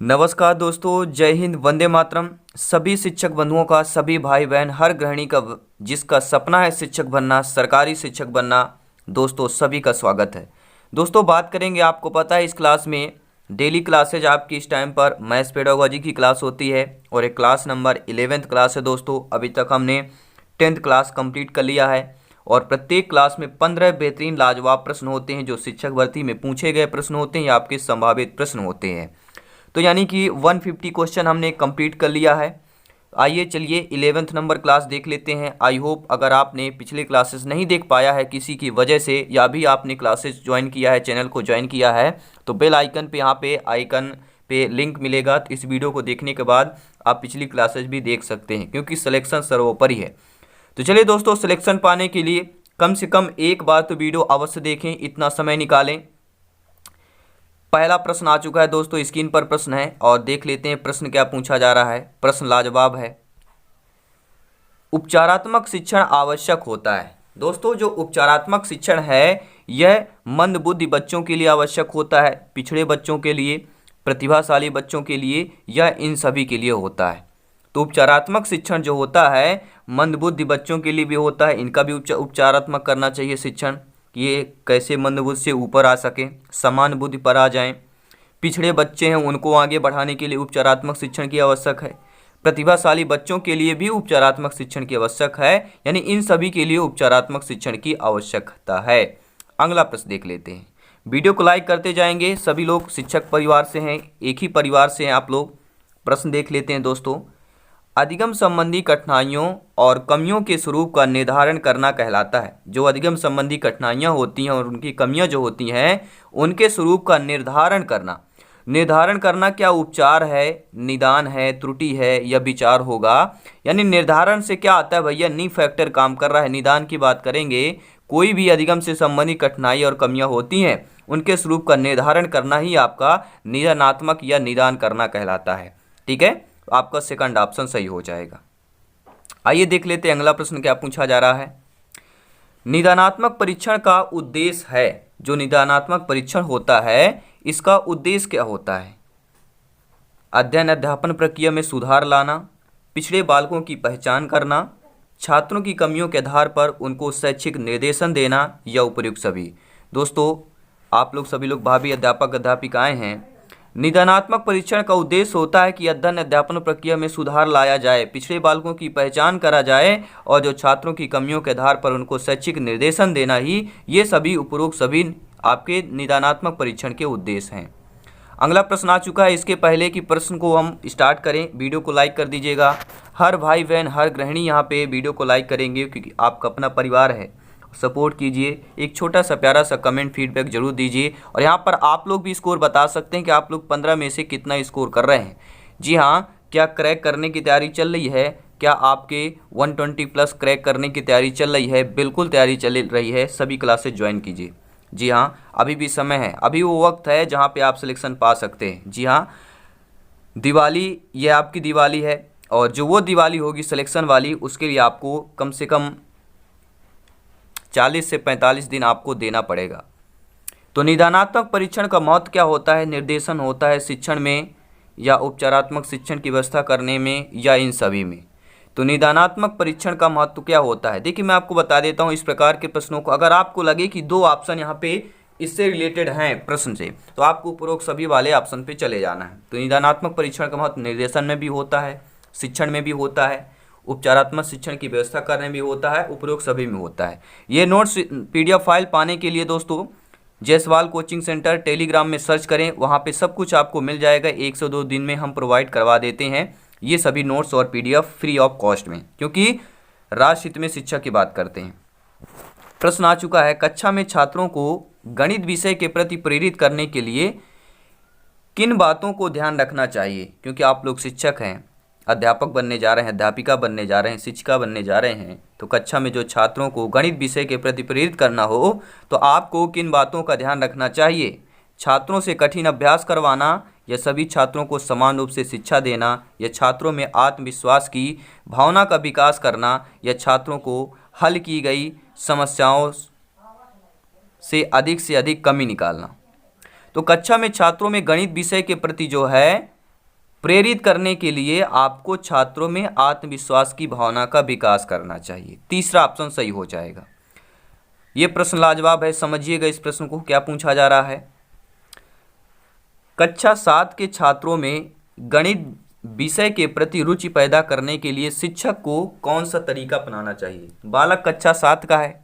नमस्कार दोस्तों, जय हिंद, वंदे मातरम। सभी शिक्षक बंधुओं का, सभी भाई बहन, हर गृहिणी का जिसका सपना है शिक्षक बनना, सरकारी शिक्षक बनना, दोस्तों सभी का स्वागत है। दोस्तों बात करेंगे, आपको पता है इस क्लास में डेली क्लासेज आपकी इस टाइम पर मैथ्स पेडागोजी की क्लास होती है और एक क्लास नंबर 11th क्लास है। दोस्तों अभी तक हमने 10th क्लास कंप्लीट कर लिया है और प्रत्येक क्लास में 15 बेहतरीन लाजवाब प्रश्न होते हैं जो शिक्षक भर्ती में पूछे गए प्रश्न होते हैं या आपके संभावित प्रश्न होते हैं। तो यानी कि 150 क्वेश्चन हमने कंप्लीट कर लिया है। आइए चलिए 11th नंबर क्लास देख लेते हैं। आई होप अगर आपने पिछले क्लासेस नहीं देख पाया है किसी की वजह से, या अभी आपने क्लासेस ज्वाइन किया है, चैनल को ज्वाइन किया है, तो बेल आइकन पे, यहाँ पे आइकन पे लिंक मिलेगा। तो इस वीडियो को देखने के बाद आप पिछली क्लासेस भी देख सकते हैं क्योंकि सिलेक्शन सर्वोपरि है। तो चलिए दोस्तों, सिलेक्शन पाने के लिए कम से कम एक बार तो वीडियो अवश्य देखें, इतना समय निकालें। पहला प्रश्न आ चुका है दोस्तों, स्क्रीन पर प्रश्न है और देख लेते हैं प्रश्न क्या पूछा जा रहा है। प्रश्न लाजवाब है। उपचारात्मक शिक्षण आवश्यक होता है। दोस्तों जो उपचारात्मक शिक्षण है यह मंद बुद्धि बच्चों के लिए आवश्यक होता है, पिछड़े बच्चों के लिए, प्रतिभाशाली बच्चों के लिए, या इन सभी के लिए होता है। तो उपचारात्मक शिक्षण जो होता है मंद बुद्धि बच्चों के लिए भी होता है, इनका भी उपचारात्मक करना चाहिए शिक्षण, ये कैसे मंदबुद्धि से ऊपर आ सके, समान बुद्धि पर आ जाएं। पिछड़े बच्चे हैं उनको आगे बढ़ाने के लिए उपचारात्मक शिक्षण की आवश्यक है। प्रतिभाशाली बच्चों के लिए भी उपचारात्मक शिक्षण की आवश्यक है, यानी इन सभी के लिए उपचारात्मक शिक्षण की आवश्यकता है। अगला प्रश्न देख लेते हैं। वीडियो को लाइक करते जाएंगे। सभी लोग शिक्षक परिवार से हैं, एक ही परिवार से हैं आप लोग। प्रश्न देख लेते हैं दोस्तों। अधिगम संबंधी कठिनाइयों और कमियों के स्वरूप का निर्धारण करना कहलाता है। जो अधिगम संबंधी कठिनाइयाँ होती हैं और उनकी कमियाँ जो होती हैं उनके स्वरूप का निर्धारण करना। निर्धारण करना क्या उपचार है, निदान है, त्रुटि है या विचार होगा। यानी निर्धारण से क्या आता है भैया, नी फैक्टर काम कर रहा है। निदान की बात करेंगे, कोई भी अधिगम से संबंधित कठिनाई और कमियाँ होती हैं उनके स्वरूप का निर्धारण करना ही आपका निदानात्मक या निदान करना कहलाता है। ठीक है, आपका सेकंड ऑप्शन सही हो जाएगा। आइए देख लेते हैं अगला प्रश्न क्या पूछा जा रहा है। निदानात्मक परीक्षण का उद्देश्य है। जो निदानात्मक परीक्षण होता है इसका उद्देश्य क्या होता है? अध्ययन अध्यापन प्रक्रिया में सुधार लाना, पिछड़े बालकों की पहचान करना, छात्रों की कमियों के आधार पर उनको शैक्षिक निर्देशन देना, या उपयुक्त सभी। दोस्तों आप लोग सभी लोग भावी अध्यापक अध्यापिकाएं हैं। निदानात्मक परीक्षण का उद्देश्य होता है कि अध्ययन अध्यापन प्रक्रिया में सुधार लाया जाए, पिछड़े बालकों की पहचान करा जाए और जो छात्रों की कमियों के आधार पर उनको शैक्षिक निर्देशन देना ही, ये सभी उपरोक्त सभी आपके निदानात्मक परीक्षण के उद्देश्य हैं। अगला प्रश्न आ चुका है। इसके पहले कि प्रश्न को हम स्टार्ट करें, वीडियो को लाइक कर दीजिएगा। हर भाई बहन, हर गृहिणी यहाँ पे वीडियो को लाइक करेंगे क्योंकि आपका अपना परिवार है। सपोर्ट कीजिए, एक छोटा सा प्यारा सा कमेंट फीडबैक जरूर दीजिए। और यहाँ पर आप लोग भी स्कोर बता सकते हैं कि आप लोग 15 में से कितना स्कोर कर रहे हैं। जी हाँ, क्या क्रैक करने की तैयारी चल रही है? क्या आपके 120 प्लस क्रैक करने की तैयारी चल रही है? बिल्कुल तैयारी चल रही है, सभी क्लासेस ज्वाइन कीजिए। जी हाँ, अभी भी समय है, अभी वो वक्त है जहाँ पे आप सिलेक्शन पा सकते हैं। जी हाँ, दिवाली, ये आपकी दिवाली है और जो वो दिवाली होगी सिलेक्शन वाली, उसके लिए आपको कम से कम 40 से 45 दिन आपको देना पड़ेगा। तो निदानात्मक परीक्षण का महत्व क्या होता है? निर्देशन होता है शिक्षण में या उपचारात्मक शिक्षण की व्यवस्था करने में, या इन सभी में। तो निदानात्मक परीक्षण का महत्व क्या होता है? देखिए मैं आपको बता देता हूँ इस प्रकार के प्रश्नों को। अगर आपको लगे कि दो ऑप्शन यहाँ पे इससे रिलेटेड हैं प्रश्न से, तो आपको उपरोक्त सभी वाले ऑप्शन पे चले जाना है। तो निदानात्मक परीक्षण का महत्व निर्देशन में भी होता है, शिक्षण में भी होता है, उपचारात्मक शिक्षण की व्यवस्था करने में भी होता है, उपरोक्त सभी में होता है। ये नोट्स PDF फाइल पाने के लिए दोस्तों जायसवाल कोचिंग सेंटर टेलीग्राम में सर्च करें, वहाँ पे सब कुछ आपको मिल जाएगा। 1 से 2 दिन में हम प्रोवाइड करवा देते हैं ये सभी नोट्स और PDF फ्री ऑफ कॉस्ट में, क्योंकि राष्ट्र हित में शिक्षा की बात करते हैं। प्रश्न आ चुका है। कक्षा में छात्रों को गणित विषय के प्रति प्रेरित करने के लिए किन बातों को ध्यान रखना चाहिए? क्योंकि आप लोग शिक्षक हैं, अध्यापक बनने जा रहे हैं, अध्यापिका बनने जा रहे हैं, शिक्षिका बनने जा रहे हैं। तो कक्षा में जो छात्रों को गणित विषय के प्रति प्रेरित करना हो तो आपको किन बातों का ध्यान रखना चाहिए? छात्रों से कठिन अभ्यास करवाना, या सभी छात्रों को समान रूप से शिक्षा देना, या छात्रों में आत्मविश्वास की भावना का विकास करना, या छात्रों को हल की गई समस्याओं से अधिक कमी निकालना। तो कक्षा में छात्रों में गणित विषय के प्रति जो है प्रेरित करने के लिए आपको छात्रों में आत्मविश्वास की भावना का विकास करना चाहिए। तीसरा ऑप्शन सही हो जाएगा। ये प्रश्न लाजवाब है, समझिएगा इस प्रश्न को क्या पूछा जा रहा है। कक्षा 7 के छात्रों में गणित विषय के प्रति रुचि पैदा करने के लिए शिक्षक को कौन सा तरीका अपनाना चाहिए। बालक कक्षा 7 का है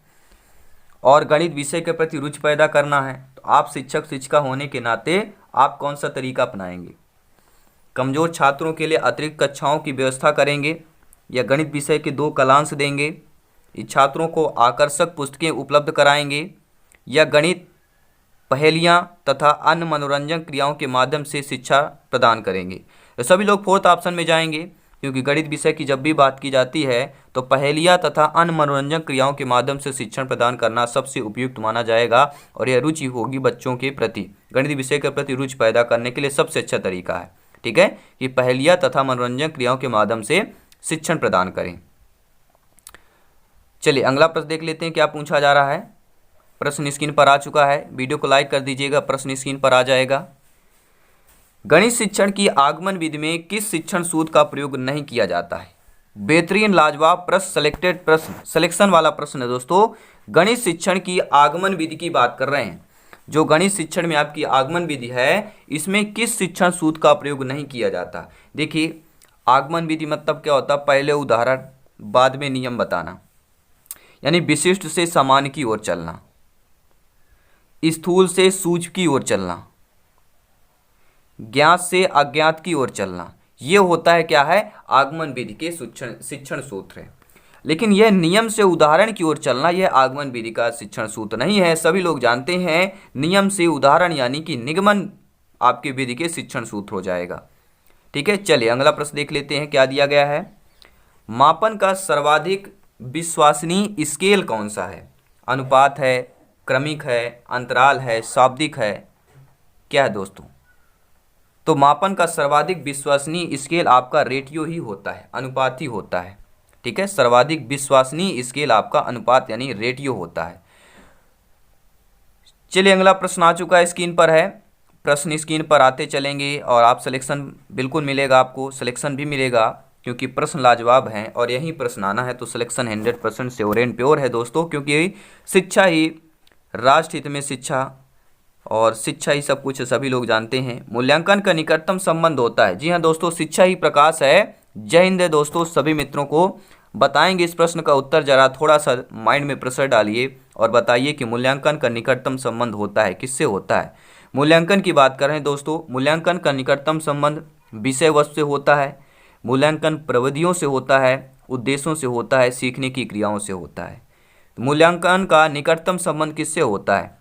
और गणित विषय के प्रति रुचि पैदा करना है, तो आप शिक्षक शिक्षिका होने के नाते आप कौन सा तरीका अपनाएंगे। कमज़ोर छात्रों के लिए अतिरिक्त कक्षाओं की व्यवस्था करेंगे या गणित विषय के 2 कालांश देंगे, इस छात्रों को आकर्षक पुस्तकें उपलब्ध कराएंगे या गणित पहेलियाँ तथा अन्य मनोरंजन क्रियाओं के माध्यम से शिक्षा प्रदान करेंगे। तो सभी लोग फोर्थ ऑप्शन में जाएंगे, क्योंकि गणित विषय की जब भी बात की जाती है तो पहेलियाँ तथा अन्य मनोरंजन क्रियाओं के माध्यम से शिक्षण प्रदान करना सबसे उपयुक्त माना जाएगा और यह रुचि होगी बच्चों के प्रति, गणित विषय के प्रति रुचि पैदा करने के लिए सबसे अच्छा तरीका है। ठीक है, कि पहेलियाँ तथा मनोरंजन क्रियाओं के माध्यम से शिक्षण प्रदान करें। चलिए अगला प्रश्न देख लेते हैं क्या पूछा जा रहा है। प्रश्न स्क्रीन पर आ चुका है, वीडियो को लाइक कर दीजिएगा, प्रश्न स्क्रीन पर आ जाएगा। गणित शिक्षण की आगमन विधि में किस शिक्षण सूत्र का प्रयोग नहीं किया जाता है। बेहतरीन लाजवाब प्रश्न, सिलेक्टेड प्रश्न, सिलेक्शन वाला प्रश्न है दोस्तों। गणित शिक्षण की आगमन विधि की बात कर रहे हैं। जो गणित शिक्षण में आपकी आगमन विधि है, इसमें किस शिक्षण सूत्र का प्रयोग नहीं किया जाता। देखिए आगमन विधि मतलब क्या होता है, पहले उदाहरण बाद में नियम बताना, यानी विशिष्ट से सामान्य की ओर चलना, स्थूल से सूक्ष्म की ओर चलना, ज्ञात से अज्ञात की ओर चलना, ये होता है क्या है, आगमन विधि के शिक्षण सूत्र है। लेकिन यह नियम से उदाहरण की ओर चलना यह आगमन विधि का शिक्षण सूत्र नहीं है। सभी लोग जानते हैं नियम से उदाहरण यानी कि निगमन आपके विधि के शिक्षण सूत्र हो जाएगा। ठीक है, चलिए अगला प्रश्न देख लेते हैं क्या दिया गया है। मापन का सर्वाधिक विश्वसनीय स्केल कौन सा है। अनुपात है, क्रमिक है, अंतराल है, शाब्दिक है, क्या है दोस्तों। तो मापन का सर्वाधिक विश्वसनीय स्केल आपका रेटियो ही होता है, अनुपात ही होता है। ठीक है, सर्वाधिक विश्वसनीय स्केल आपका अनुपात यानी रेटियो होता है। चलिए अगला प्रश्न आ चुका है, स्क्रीन पर है। प्रश्न स्क्रीन पर आते चलेंगे और आप सिलेक्शन बिल्कुल मिलेगा, आपको सिलेक्शन भी मिलेगा क्योंकि प्रश्न लाजवाब हैं और यही प्रश्न आना है तो सिलेक्शन 100% श्योर एंड प्योर है दोस्तों, क्योंकि शिक्षा ही राष्ट्र हित में शिक्षा और शिक्षा ही सब कुछ सभी लोग जानते हैं। मूल्यांकन का निकटतम संबंध होता है। जी हाँ दोस्तों, शिक्षा ही प्रकाश है। जय हिंद दोस्तों, सभी मित्रों को बताएंगे इस प्रश्न का उत्तर। जरा थोड़ा सा माइंड में प्रेशर डालिए और बताइए कि मूल्यांकन का निकटतम संबंध होता है किससे होता है। मूल्यांकन की बात कर रहे हैं दोस्तों, मूल्यांकन का निकटतम संबंध विषय वस्तु से होता है, मूल्यांकन प्रविधियों से होता है, उद्देश्यों से होता है, सीखने की क्रियाओं से होता है। मूल्यांकन का निकटतम संबंध किससे होता है,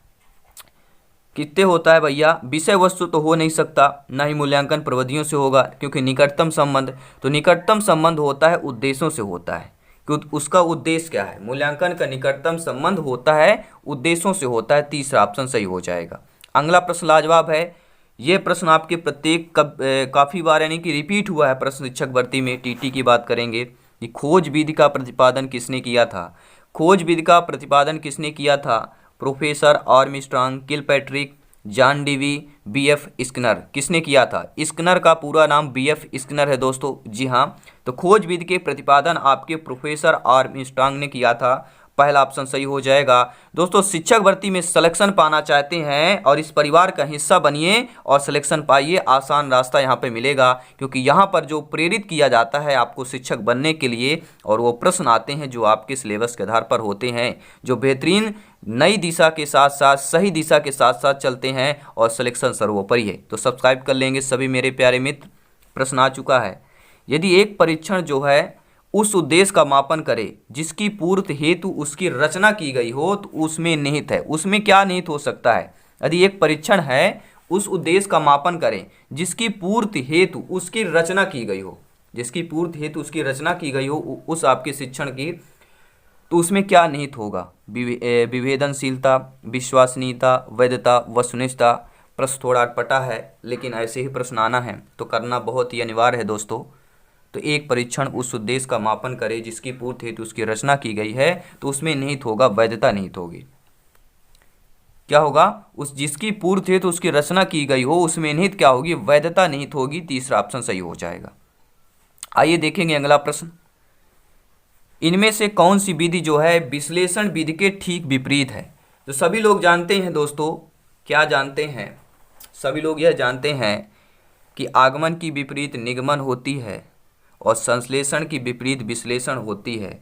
कितने होता है भैया। विषय वस्तु तो हो नहीं सकता, ना ही मूल्यांकन प्रविधियों से होगा, क्योंकि निकटतम संबंध तो निकटतम संबंध होता है उद्देश्यों से होता है, क्योंकि उसका उद्देश्य क्या है। मूल्यांकन का निकटतम संबंध होता है उद्देश्यों से होता है। तीसरा ऑप्शन सही हो जाएगा। अगला प्रश्न लाजवाब है। ये प्रश्न आपके प्रत्येक काफ़ी बार यानी कि रिपीट हुआ है प्रश्न शिक्षक भर्ती में। टीटी की बात करेंगे कि खोज विधि का प्रतिपादन किसने किया था। खोज विधि का प्रतिपादन किसने किया था। Professor Armstrong, Kilpatrick, John Dewey, BF Skinner. किसने किया था। स्किनर का पूरा नाम बीएफ स्किनर है दोस्तों। जी हाँ, तो खोज विधि के प्रतिपादन आपके प्रोफेसर आर्मस्ट्रांग ने किया था। पहला ऑप्शन सही हो जाएगा। दोस्तों शिक्षक भर्ती में सिलेक्शन पाना चाहते हैं और इस परिवार का हिस्सा बनिए और सिलेक्शन पाइए। आसान रास्ता यहाँ पे मिलेगा, क्योंकि यहाँ पर जो प्रेरित किया जाता है आपको शिक्षक बनने के लिए, और वो प्रश्न आते हैं जो आपके सिलेबस के आधार पर होते हैं, जो बेहतरीन नई दिशा के साथ साथ सही दिशा के साथ साथ चलते हैं और सिलेक्शन सर्वोपरि है। तो सब्सक्राइब कर लेंगे सभी मेरे प्यारे मित्र। प्रश्न आ चुका है। यदि एक परीक्षण जो है उस उद्देश्य का मापन करे जिसकी पूर्ति हेतु उसकी रचना की गई हो, तो उसमें निहित है। उसमें क्या निहित हो सकता है। यदि एक परीक्षण है उस उद्देश्य का मापन करें जिसकी पूर्ति हेतु उसकी रचना की गई हो, जिसकी पूर्ति हेतु उसकी रचना की गई हो उस आपके शिक्षण की, तो उसमें क्या निहित होगा। विवेदनशीलता, विश्वसनीयता, वैधता, वस्तुनिष्ठता। प्रश्न थोड़ा अटपटा है, लेकिन ऐसे ही प्रश्न आना है तो करना बहुत ही अनिवार्य है दोस्तों। तो एक परीक्षण उस उद्देश्य का मापन करे जिसकी पूर्ति हेतु उसकी रचना की गई है, तो उसमें निहित होगा वैधता निहित होगी। क्या होगा, उस जिसकी पूर्त हेतु उसकी रचना की गई हो उसमें निहित क्या होगी, वैधता निहित होगी। तीसरा ऑप्शन सही हो जाएगा। आइए देखेंगे अगला प्रश्न। इनमें से कौन सी विधि जो है विश्लेषण विधि के ठीक विपरीत है। तो सभी लोग जानते हैं दोस्तों, क्या जानते हैं, सभी लोग यह जानते हैं कि आगमन की विपरीत निगमन होती है और संश्लेषण की विपरीत विश्लेषण होती है।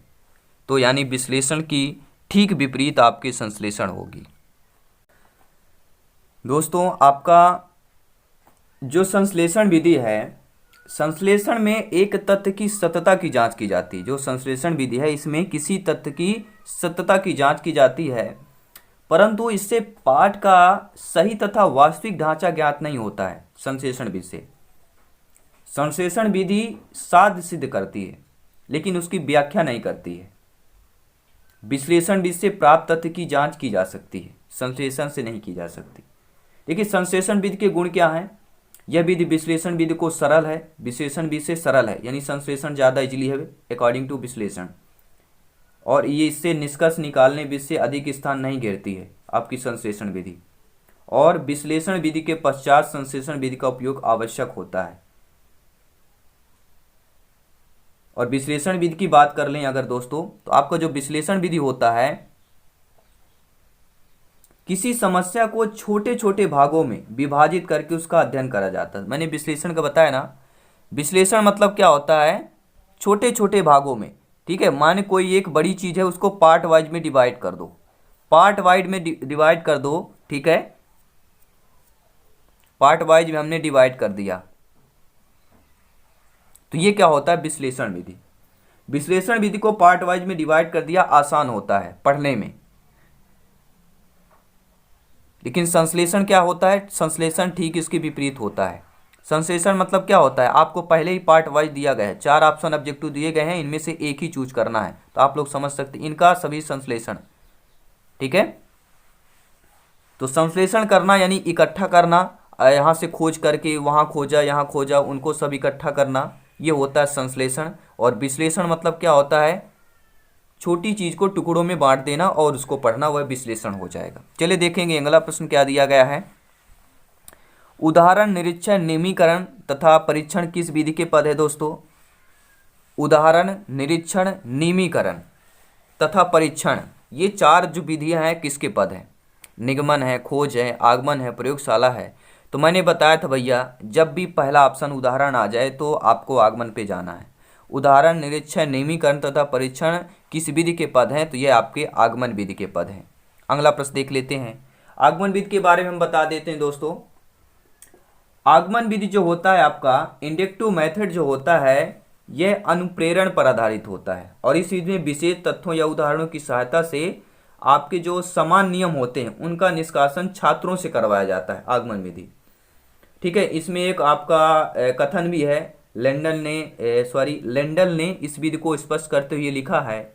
तो यानी विश्लेषण की ठीक विपरीत आपकी संश्लेषण होगी। दोस्तों आपका जो संश्लेषण विधि है, संश्लेषण में एक तथ्य की सत्यता की जांच की जाती है। जो संश्लेषण विधि है इसमें किसी तथ्य की सत्यता की जांच की जाती है, परंतु इससे पाठ का सही तथा वास्तविक ढांचा ज्ञात नहीं होता है। संश्लेषण विधि से संश्लेषण विधि साध्य सिद्ध करती है लेकिन उसकी व्याख्या नहीं करती है। विश्लेषण विधि से प्राप्त तथ्य की जांच की जा सकती है, संश्लेषण से नहीं की जा सकती। देखिए संश्लेषण विधि के गुण क्या हैं। यह विधि विश्लेषण विधि को सरल है, विश्लेषण विधि से सरल है, यानी संश्लेषण ज़्यादा इजीली है अकॉर्डिंग टू विश्लेषण, और ये इससे निष्कर्ष निकालने विधि से अधिक स्थान नहीं घेरती है आपकी संश्लेषण विधि। और विश्लेषण विधि के पश्चात संश्लेषण विधि का उपयोग आवश्यक होता है। और विश्लेषण विधि की बात कर लें अगर दोस्तों, तो आपका जो विश्लेषण विधि होता है किसी समस्या को छोटे छोटे भागों में विभाजित करके उसका अध्ययन करा जाता है। मैंने विश्लेषण का बताया ना, विश्लेषण मतलब क्या होता है, छोटे छोटे भागों में। ठीक है, माने कोई एक बड़ी चीज़ है उसको पार्ट वाइज में डिवाइड कर दो, पार्ट वाइज में डिवाइड कर दो। ठीक है, पार्ट वाइज में हमने डिवाइड कर दिया, तो ये क्या होता है विश्लेषण विधि। विश्लेषण विधि को पार्ट वाइज में डिवाइड कर दिया, आसान होता है पढ़ने में। लेकिन संश्लेषण क्या होता है, संश्लेषण ठीक इसके विपरीत होता है। संश्लेषण मतलब क्या होता है, आपको पहले ही पार्ट वाइज दिया गया है, 4 ऑप्शन ऑब्जेक्टिव दिए गए हैं, इनमें से एक ही चूज करना है। तो आप लोग समझ सकते हैं इनका सभी संश्लेषण। ठीक है, तो संश्लेषण करना यानी इकट्ठा करना, यहाँ से खोज करके वहाँ खोजा, यहाँ खोजा, उनको सब इकट्ठा करना, ये होता है संश्लेषण। और विश्लेषण मतलब क्या होता है, छोटी चीज को टुकड़ों में बांट देना और उसको पढ़ना, वह विश्लेषण हो जाएगा। चलिए देखेंगे अगला प्रश्न क्या दिया गया है। उदाहरण, निरीक्षण, नियमीकरण तथा परीक्षण किस विधि के पद है दोस्तों। उदाहरण, निरीक्षण, नियमीकरण तथा परीक्षण, ये 4 जो विधियां हैं किसके पद हैं। निगमन है, खोज है, आगमन है, प्रयोगशाला है। तो मैंने बताया था भैया, जब भी पहला ऑप्शन उदाहरण आ जाए तो आपको आगमन पे जाना है। उदाहरण, निरीक्षण, नियमीकरण तथा परीक्षण किस विधि के पद हैं, तो ये आपके आगमन विधि के पद हैं। अगला प्रश्न देख लेते हैं। आगमन विधि के बारे में हम बता देते हैं दोस्तों। आगमन विधि जो होता है आपका इंडक्टिव मेथड जो होता है, यह अनुप्रेरण पर आधारित होता है और इस विधि में विशेष तथ्यों या उदाहरणों की सहायता से आपके जो समान नियम होते हैं उनका निष्कासन छात्रों से करवाया जाता है। आगमन विधि, ठीक है, इसमें एक आपका कथन भी है, लेंडल ने इस विधि को स्पष्ट करते हुए लिखा है,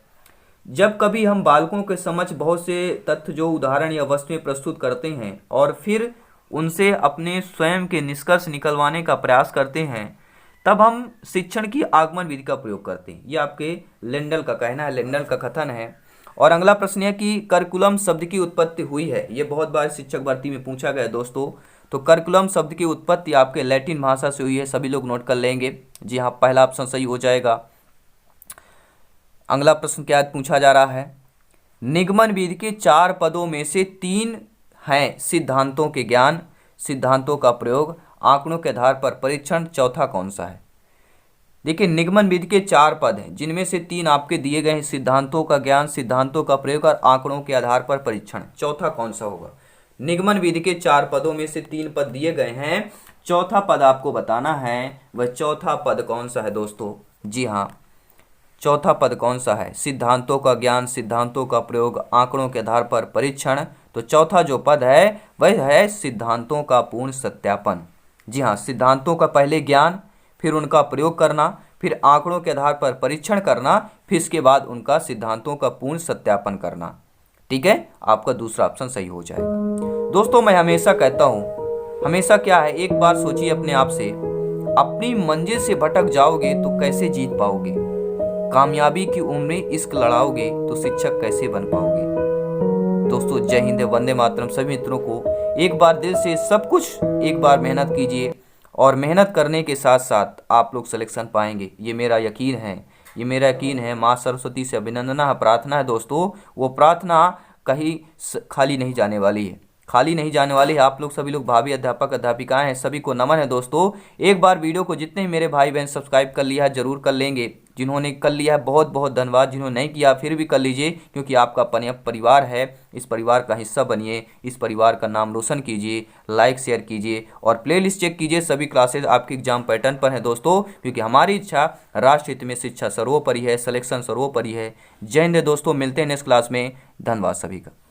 जब कभी हम बालकों के समक्ष बहुत से तथ्य जो उदाहरण या वस्तुएं प्रस्तुत करते हैं और फिर उनसे अपने स्वयं के निष्कर्ष निकलवाने का प्रयास करते हैं, तब हम शिक्षण की आगमन विधि का प्रयोग करते हैं। ये आपके लेंडल का कहना है, लेंडल का कथन है। और अगला प्रश्न है कि करिकुलम शब्द की उत्पत्ति हुई है। ये बहुत बार शिक्षक भर्ती में पूछा गया दोस्तों। तो करिकुलम शब्द की उत्पत्ति आपके लैटिन भाषा से हुई है, सभी लोग नोट कर लेंगे। जी हाँ, पहला ऑप्शन सही हो जाएगा। अगला प्रश्न क्या पूछा जा रहा है, निगमन विधि के 4 पदों में से 3 हैं सिद्धांतों के ज्ञान, सिद्धांतों का प्रयोग, आंकड़ों के आधार पर परीक्षण, चौथा कौन सा है। देखिए निगमन विधि के 4 पद हैं जिनमें से 3 आपके दिए गए हैं, सिद्धांतों का ज्ञान, सिद्धांतों का प्रयोग और आंकड़ों के आधार पर परीक्षण, चौथा कौन सा होगा। निगमन विधि के 4 पदों में से 3 पद दिए गए हैं, चौथा पद आपको बताना है, वह चौथा पद कौन सा है दोस्तों। जी हाँ, चौथा पद कौन सा है, सिद्धांतों का ज्ञान, सिद्धांतों का प्रयोग, आंकड़ों के आधार पर परीक्षण। तो चौथा जो पद है वह है सिद्धांतों का पूर्ण सत्यापन। जी हाँ, सिद्धांतों का पहले ज्ञान, फिर उनका प्रयोग करना, फिर आंकड़ों के आधार पर परीक्षण करना, फिर इसके बाद उनका सिद्धांतों का पूर्ण सत्यापन करना। ठीक है, आपका दूसरा ऑप्शन सही हो जाएगा। दोस्तों मैं हमेशा कहता हूँ, हमेशा क्या है, एक बार सोचिए अपने आप से, अपनी मंजिल से भटक जाओगे तो कैसे जीत पाओगे, कामयाबी की उम्रें इश्क लड़ाओगे तो शिक्षक कैसे बन पाओगे। दोस्तों जय हिंद, वंदे मातरम। सभी मित्रों को एक बार दिल से सब कुछ एक बार मेहनत कीजिए और मेहनत करने के साथ साथ आप लोग सिलेक्शन पाएंगे, ये मेरा यकीन है, ये मेरा यकीन है। माँ सरस्वती से अभिनंदना है, प्रार्थना है दोस्तों, वो प्रार्थना कहीं खाली नहीं जाने वाली है, खाली नहीं जाने वाली है। आप लोग सभी लोग भावी अध्यापक अध्यापिकाएं हैं, सभी को नमन है दोस्तों। एक बार वीडियो को जितने मेरे भाई बहन सब्सक्राइब कर लिया है जरूर कर लेंगे, जिन्होंने कर लिया है बहुत बहुत धन्यवाद, जिन्होंने नहीं किया फिर भी कर लीजिए, क्योंकि आपका परिवार है, इस परिवार का हिस्सा बनिए, इस परिवार का नाम रोशन कीजिए, लाइक शेयर कीजिए और प्लेलिस्ट चेक कीजिए। सभी क्लासेज आपके एग्जाम पैटर्न पर हैं दोस्तों, क्योंकि हमारी इच्छा राष्ट्र हित में शिक्षा सर्वोपरि है, सिलेक्शन सर्वोपरि है। जय हिंद दोस्तों, मिलते हैं नेक्स्ट क्लास में। धन्यवाद सभी का।